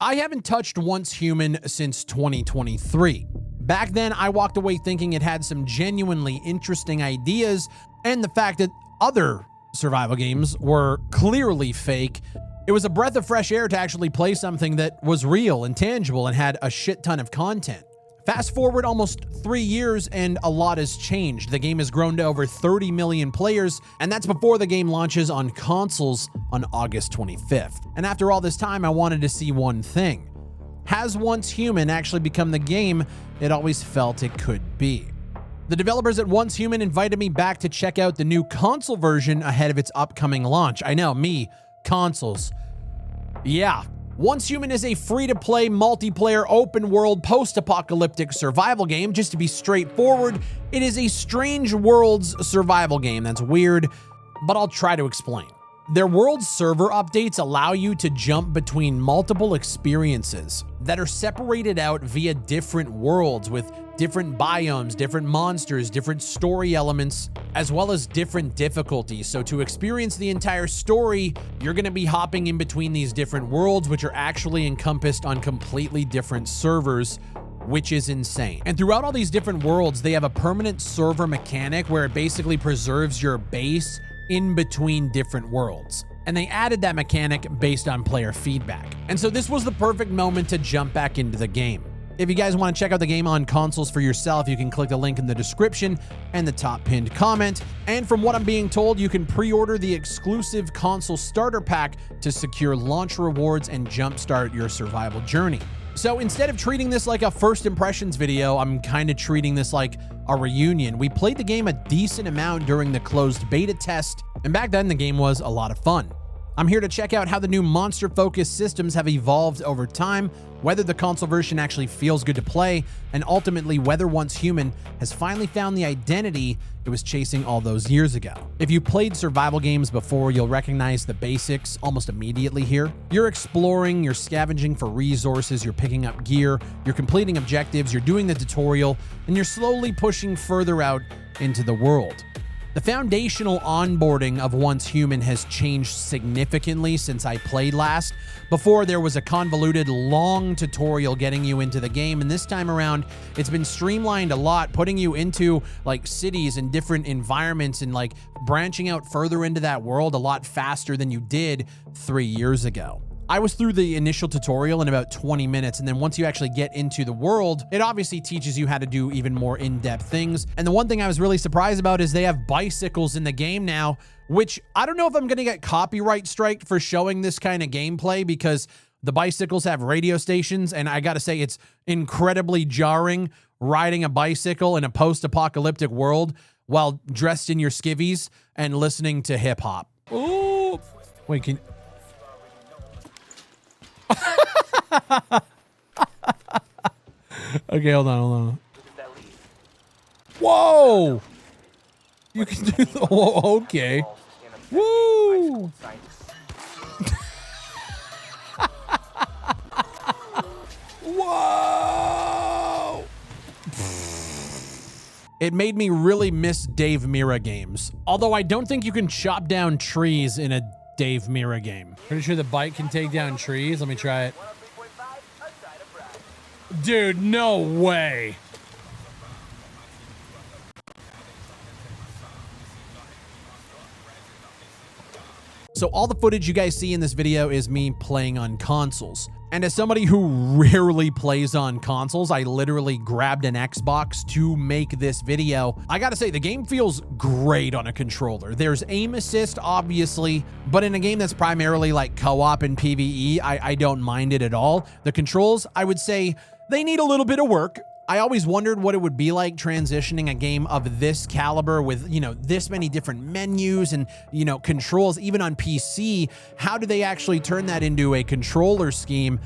I haven't touched Once Human since 2023. Back then, I walked away thinking it had some genuinely interesting ideas, and the fact that other survival games were clearly fake. It was a breath of fresh air to actually play something that was real and tangible and had a shit ton of content. Fast forward almost 3 years and a lot has changed. The game has grown to over 30 million players, and that's before the game launches on consoles on August 25th. And after all this time, I wanted to see one thing. Has Once Human actually become the game it always felt it could be? The developers at Once Human invited me back to check out the new console version ahead of its upcoming launch. I know, me, consoles. Yeah. Once Human is a free-to-play, multiplayer, open-world, post-apocalyptic survival game. Just to be straightforward, it is a Strange Worlds survival game. That's weird, but I'll try to explain. Their world server updates allow you to jump between multiple experiences that are separated out via different worlds with different biomes, different monsters, different story elements, as well as different difficulties. So to experience the entire story, you're going to be hopping in between these different worlds, which are actually encompassed on completely different servers, which is insane. And throughout all these different worlds, they have a permanent server mechanic where it basically preserves your base in between different worlds. And they added that mechanic based on player feedback. And so this was the perfect moment to jump back into the game. If you guys want to check out the game on consoles for yourself, you can click the link in the description and the top pinned comment. And from what I'm being told, you can pre-order the exclusive console starter pack to secure launch rewards and jumpstart your survival journey. So instead of treating this like a first impressions video, I'm kind of treating this like a reunion. We played the game a decent amount during the closed beta test, and back then the game was a lot of fun. I'm here to check out how the new monster-focused systems have evolved over time, whether the console version actually feels good to play, and ultimately whether Once Human has finally found the identity it was chasing all those years ago. If you played survival games before, you'll recognize the basics almost immediately here. You're exploring, you're scavenging for resources, you're picking up gear, you're completing objectives, you're doing the tutorial, and you're slowly pushing further out into the world. The foundational onboarding of Once Human has changed significantly since I played last. Before, there was a convoluted, long tutorial getting you into the game, and this time around, it's been streamlined a lot, putting you into like cities and different environments and like branching out further into that world a lot faster than you did 3 years ago. I was through the initial tutorial in about 20 minutes, and then once you actually get into the world, it obviously teaches you how to do even more in-depth things. And the one thing I was really surprised about is they have bicycles in the game now, which I don't know if I'm going to get copyright striked for showing this kind of gameplay, because the bicycles have radio stations, and I got to say it's incredibly jarring riding a bicycle in a post-apocalyptic world while dressed in your skivvies and listening to hip-hop. Ooh. Wait, can... Okay, hold on. Whoa! You can do the... Whoa, okay. Woo! Whoa! It made me really miss Dave Mirra games. Although I don't think you can chop down trees in a Dave Mirra game. Pretty sure the bike can take down trees. Let me try it. Dude, no way. So all the footage you guys see in this video is me playing on consoles. And as somebody who rarely plays on consoles, I literally grabbed an Xbox to make this video. I gotta say, the game feels great on a controller. There's aim assist, obviously, but in a game that's primarily like co-op and PvE, I don't mind it at all. The controls, I would say, they need a little bit of work. I always wondered what it would be like transitioning a game of this caliber with, you know, this many different menus and, you know, controls, even on PC. How do they actually turn that into a controller scheme?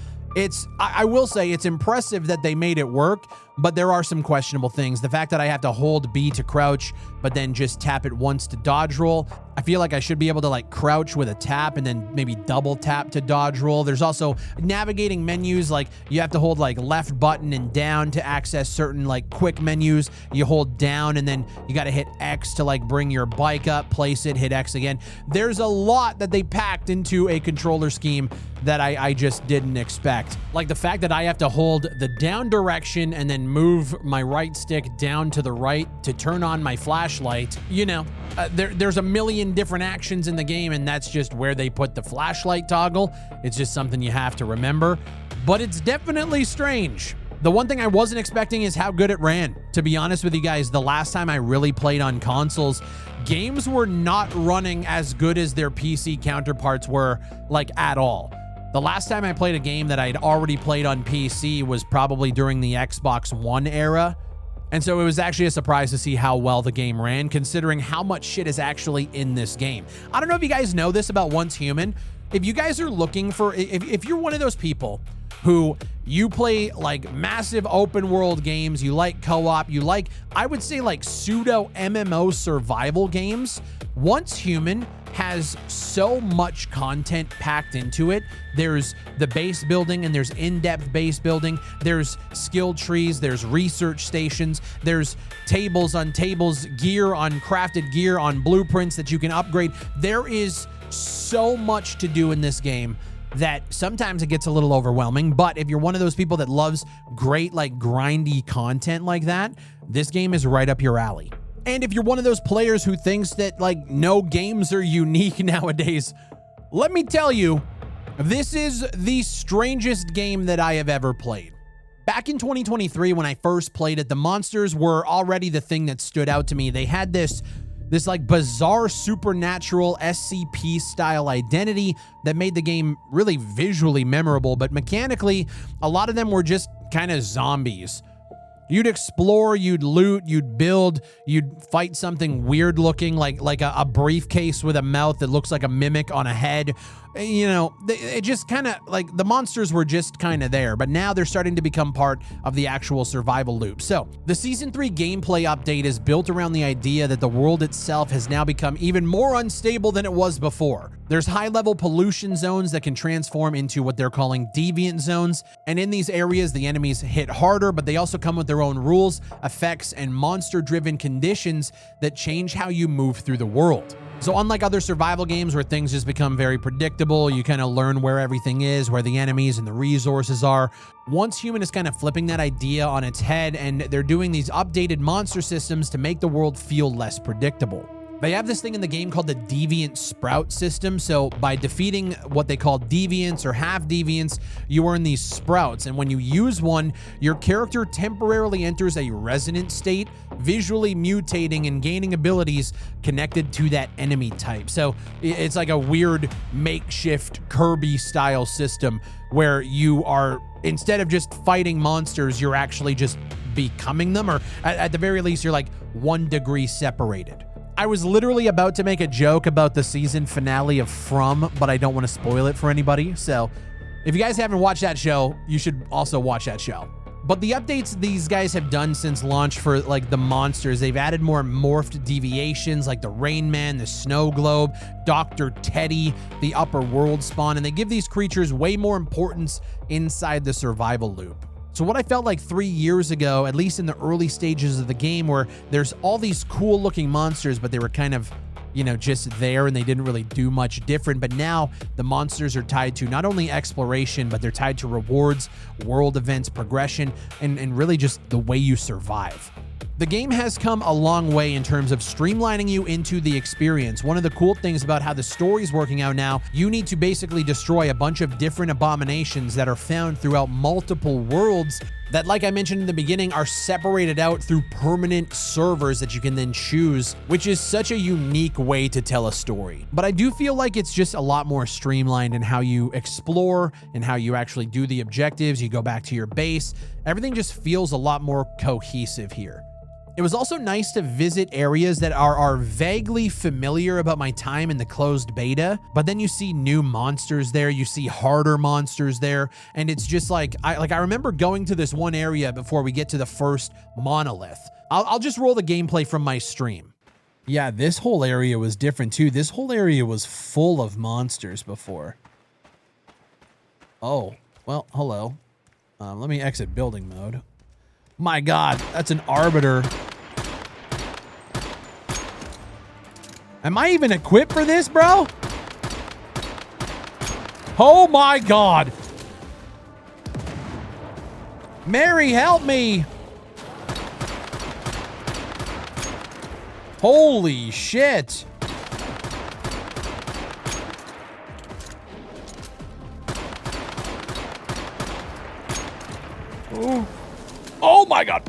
I will say it's impressive that they made it work, but there are some questionable things. The fact that I have to hold B to crouch, but then just tap it once to dodge roll. I feel like I should be able to like crouch with a tap and then maybe double tap to dodge roll. There's also navigating menus, like you have to hold like left button and down to access certain like quick menus. You hold down and then you got to hit X to like bring your bike up, place it, hit X again. There's a lot that they packed into a controller scheme that I just didn't expect. Like the fact that I have to hold the down direction and then move my right stick down to the right to turn on my flashlight. You know, there's a million different actions in the game, and that's just where they put the flashlight toggle. It's just something you have to remember, but it's definitely strange. The one thing I wasn't expecting is how good it ran. To be honest with you guys, the last time I really played on consoles, games were not running as good as their PC counterparts were, like at all. The last time I played a game that I'd already played on PC was probably during the Xbox One era. And so it was actually a surprise to see how well the game ran, considering how much shit is actually in this game. I don't know if you guys know this about Once Human. If you guys are looking for, if you're one of those people who you play like massive open world games, you like co-op, you like, I would say like pseudo MMO survival games, Once Human has so much content packed into it. There's the base building and there's in-depth base building. There's skill trees, there's research stations, there's tables on tables, gear on crafted gear, on blueprints that you can upgrade. There is so much to do in this game that sometimes it gets a little overwhelming, but if you're one of those people that loves great, like grindy content like that, this game is right up your alley. And if you're one of those players who thinks that like no games are unique nowadays, let me tell you, this is the strangest game that I have ever played. Back in 2023, when I first played it, the monsters were already the thing that stood out to me. They had this like bizarre supernatural SCP style identity that made the game really visually memorable, but mechanically, a lot of them were just kind of zombies. You'd explore, you'd loot, you'd build, you'd fight something weird looking like a briefcase with a mouth that looks like a mimic on a head. You know, it just kind of like the monsters were just kind of there, but now they're starting to become part of the actual survival loop. So the Season 3 gameplay update is built around the idea that the world itself has now become even more unstable than it was before. There's high-level pollution zones that can transform into what they're calling deviant zones, and in these areas, the enemies hit harder, but they also come with their own rules, effects, and monster-driven conditions that change how you move through the world. So unlike other survival games where things just become very predictable, you kind of learn where everything is, where the enemies and the resources are, Once Human is kind of flipping that idea on its head, and they're doing these updated monster systems to make the world feel less predictable. They have this thing in the game called the Deviant Sprout system. So by defeating what they call deviants or half deviants, you earn these sprouts. And when you use one, your character temporarily enters a resonant state, visually mutating and gaining abilities connected to that enemy type. So it's like a weird makeshift Kirby style system where you are, instead of just fighting monsters, you're actually just becoming them, or at the very least, you're like 1 degree separated. I was literally about to make a joke about the season finale of From, but I don't want to spoil it for anybody. So if you guys haven't watched that show, you should also watch that show. But the updates these guys have done since launch for like the monsters, they've added more morphed deviations like the Rain Man, the Snow Globe, Dr. Teddy, the Upper World Spawn, and they give these creatures way more importance inside the survival loop. So what I felt like 3 years ago, at least in the early stages of the game, where there's all these cool looking monsters, but they were kind of, you know, just there and they didn't really do much different. But now the monsters are tied to not only exploration, but they're tied to rewards, world events, progression, and really just the way you survive. The game has come a long way in terms of streamlining you into the experience. One of the cool things about how the story's working out now, you need to basically destroy a bunch of different abominations that are found throughout multiple worlds that, like I mentioned in the beginning, are separated out through permanent servers that you can then choose, which is such a unique way to tell a story. But I do feel like it's just a lot more streamlined in how you explore and how you actually do the objectives. You go back to your base. Everything just feels a lot more cohesive here. It was also nice to visit areas that are vaguely familiar about my time in the closed beta, but then you see new monsters there, you see harder monsters there, and it's just like, I remember going to this one area before we get to the first monolith. I'll just roll the gameplay from my stream. Yeah, this whole area was different too. This whole area was full of monsters before. Oh, well, hello. Let me exit building mode. My God, that's an arbiter. Am I even equipped for this, bro? Oh my God. Mary, help me. Holy shit. Oh. Oh my God.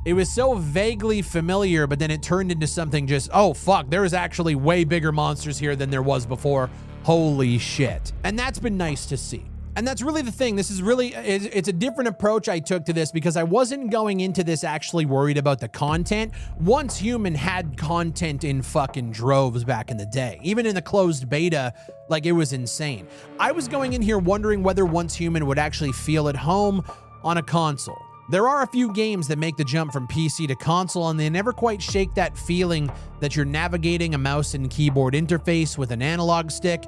It was so vaguely familiar, but then it turned into something just, oh fuck, there is actually way bigger monsters here than there was before. Holy shit. And that's been nice to see. And that's really the thing. This is really, it's a different approach I took to this because I wasn't going into this actually worried about the content. Once Human had content in fucking droves back in the day. Even in the closed beta, like it was insane. I was going in here wondering whether Once Human would actually feel at home on a console. There are a few games that make the jump from PC to console, and they never quite shake that feeling that you're navigating a mouse and keyboard interface with an analog stick.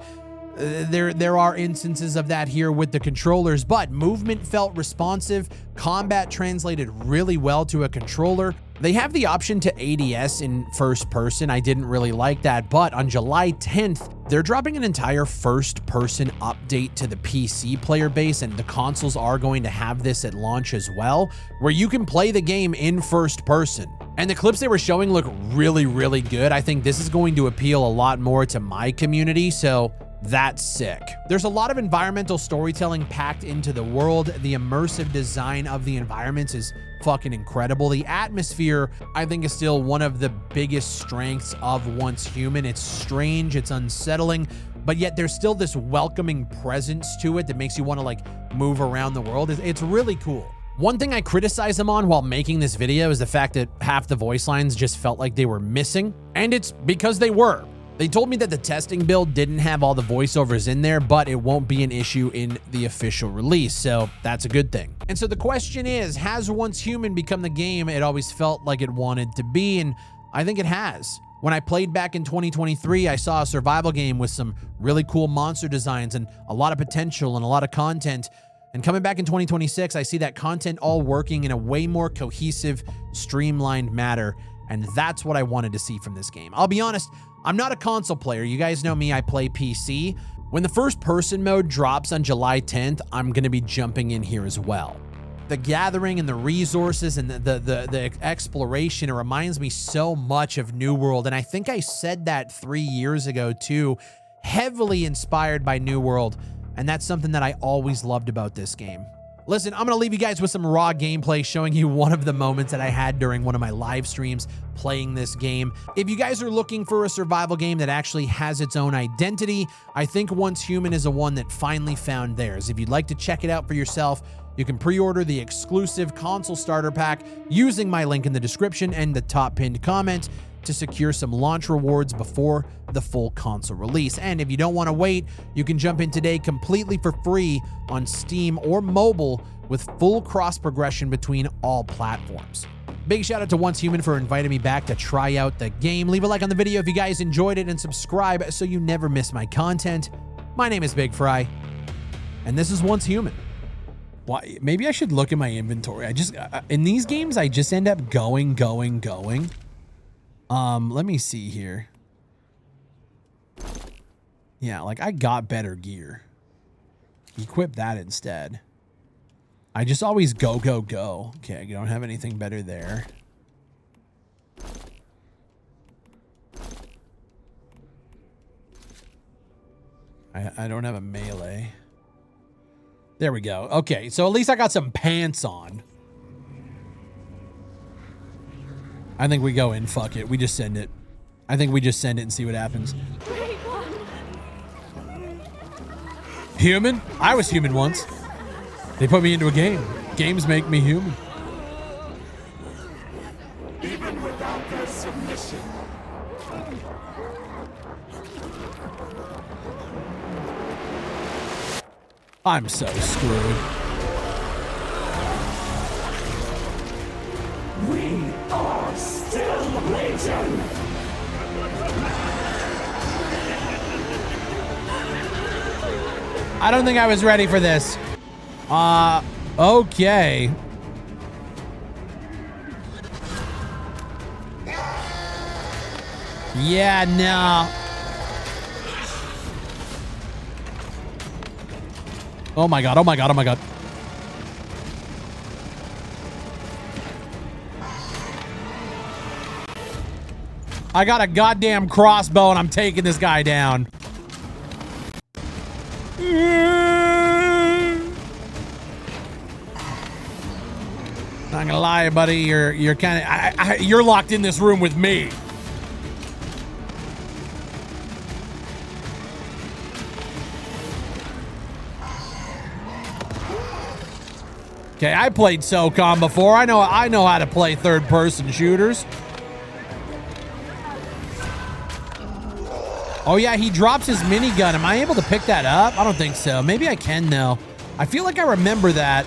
There are instances of that here with the controllers, but movement felt responsive. Combat translated really well to a controller. They have the option to ADS in first person. I didn't really like that, but on July 10th, they're dropping an entire first person update to the PC player base, and the consoles are going to have this at launch as well, where you can play the game in first person. And the clips they were showing look really, really good. I think this is going to appeal a lot more to my community, so that's sick. There's a lot of environmental storytelling packed into the world. The immersive design of the environments is fucking incredible. The atmosphere, I think, is still one of the biggest strengths of Once Human. It's strange, it's unsettling, but yet there's still this welcoming presence to it that makes you want to like move around the world. It's really cool. One thing I criticized them on while making this video is the fact that half the voice lines just felt like they were missing, and it's because they were. They told me that the testing build didn't have all the voiceovers in there, but it won't be an issue in the official release, so that's a good thing. And so the question is, has Once Human become the game it always felt like it wanted to be? And I think it has. When I played back in 2023, I saw a survival game with some really cool monster designs and a lot of potential and a lot of content. And coming back in 2026, I see that content all working in a way more cohesive, streamlined manner. And that's what I wanted to see from this game. I'll be honest, I'm not a console player. You guys know me, I play PC. When the first person mode drops on July 10th, I'm gonna be jumping in here as well. The gathering and the resources and the exploration, it reminds me so much of New World. And I think I said that 3 years ago too, heavily inspired by New World. And that's something that I always loved about this game. Listen, I'm going to leave you guys with some raw gameplay showing you one of the moments that I had during one of my live streams playing this game. If you guys are looking for a survival game that actually has its own identity, I think Once Human is a one that finally found theirs. If you'd like to check it out for yourself, you can pre-order the exclusive console starter pack using my link in the description and the top pinned comment to secure some launch rewards before the full console release. And if you don't want to wait, you can jump in today completely for free on Steam or mobile with full cross progression between all platforms. Big shout out to Once Human for inviting me back to try out the game. Leave a like on the video if you guys enjoyed it and subscribe so you never miss my content. My name is Big Fry, and this is Once Human. Why? Maybe I should look at my inventory. In these games, I just end up going. Let me see here. Yeah, like I got better gear. Equip that instead. I just always go. Okay, I don't have anything better there. I don't have a melee. There we go. Okay, so at least I got some pants on. I think we go in. Fuck it. We just send it. I think we just send it and see what happens. Human? I was human once. They put me into a game. Games make me human. Even without their submission. I'm so screwed. We are still Legion! I don't think I was ready for this. Okay. Yeah, no. Oh my god, oh my god, oh my god. I got a goddamn crossbow and I'm taking this guy down. Not gonna lie, buddy, you're kind of you're locked in this room with me. Okay, I played SOCOM before. I know how to play third-person shooters. Oh yeah, he drops his minigun. Am I able to pick that up? I don't think so. Maybe I can though. I feel like I remember that.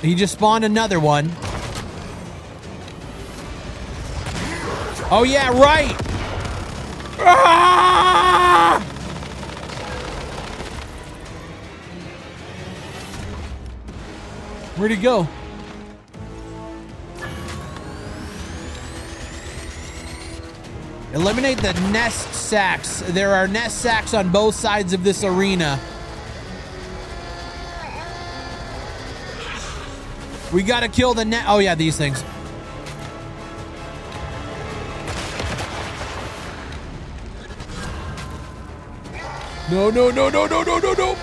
He just spawned another one. Oh yeah, right. Ah! Where'd he go? Eliminate the nest sacks. There are nest sacks on both sides of this arena. We gotta kill the net. Oh yeah, these things. No, no, no, no, no, no, no, no.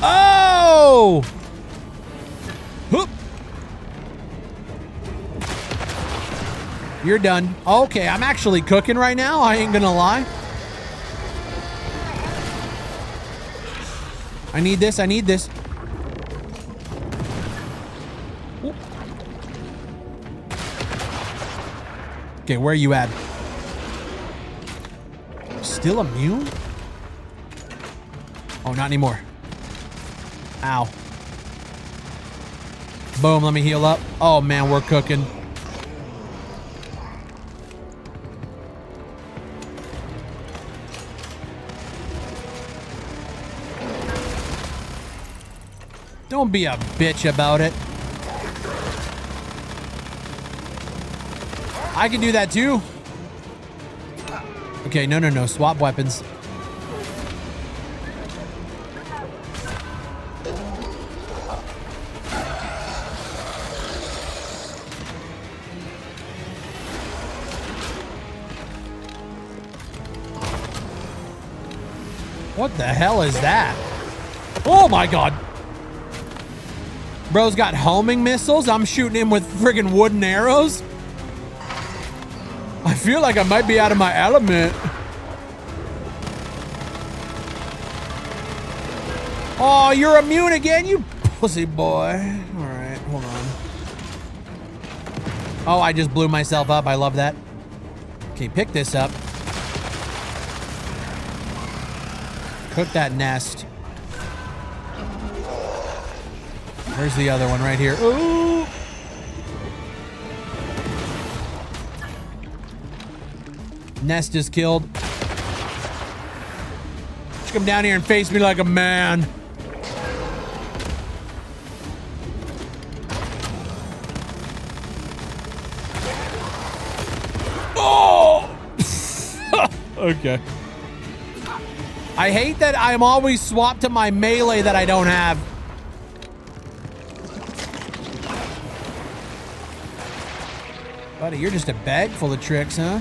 Oh! Whoop. You're done. Okay, I'm actually cooking right now. I ain't gonna lie. I need this. I need this. Whoop. Okay, where are you at? Still immune? Oh, not anymore. Ow. Boom, let me heal up. Oh man, we're cooking. Don't be a bitch about it. I can do that too. Okay, no, no, no. Swap weapons. What the hell is that? Oh my god. Bro's got homing missiles. I'm shooting him with friggin' wooden arrows. I feel like I might be out of my element. Oh, you're immune again, you pussy boy. All right, hold on. Oh, I just blew myself up. I love that. Okay, pick this up. Cook that nest. Where's the other one? Right here. Ooh. Nest is killed. Just come down here and face me like a man. Oh! Okay. I hate that I'm always swapped to my melee that I don't have. Buddy, you're just a bag full of tricks, huh?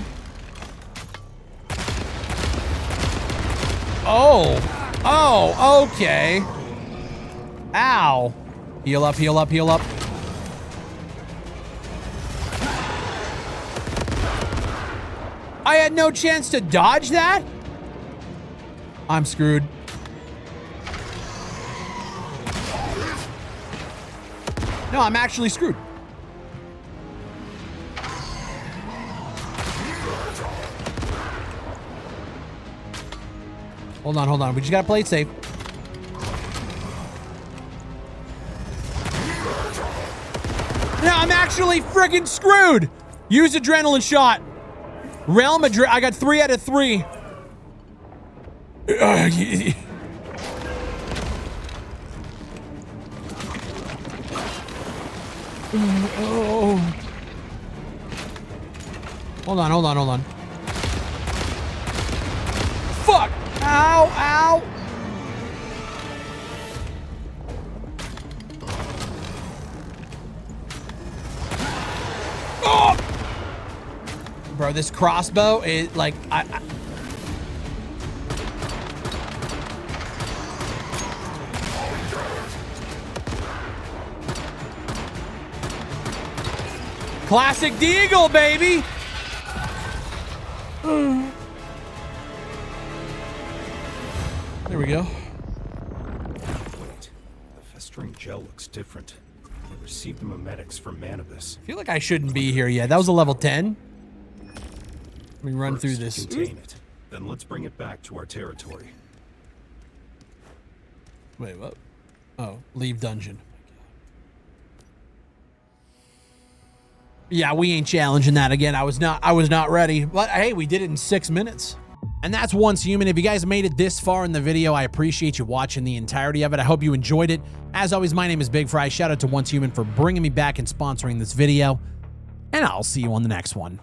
Oh. Oh, okay. Ow. Heal up, heal up, heal up. I had no chance to dodge that? I'm screwed. No, I'm actually screwed. Hold on, hold on. We just gotta play it safe. No, I'm actually friggin' screwed. Use adrenaline shot. Realm I got 3 out of 3. Oh. Hold on. Fuck! Ow! Oh! Bro, this crossbow is like Classic Deagle, baby! There we go. Wait, the festering gel looks different. I received the memetics from Manibus. I feel like I shouldn't be here yet. That was a level 10. Let me run through this. Contain it. Then let's bring it back to our territory. Wait, what? Oh, leave dungeon. Yeah, we ain't challenging that again. I was not ready. But hey, we did it in 6 minutes. And that's Once Human. If you guys made it this far in the video, I appreciate you watching the entirety of it. I hope you enjoyed it. As always, my name is Big Fry. Shout out to Once Human for bringing me back and sponsoring this video. And I'll see you on the next one.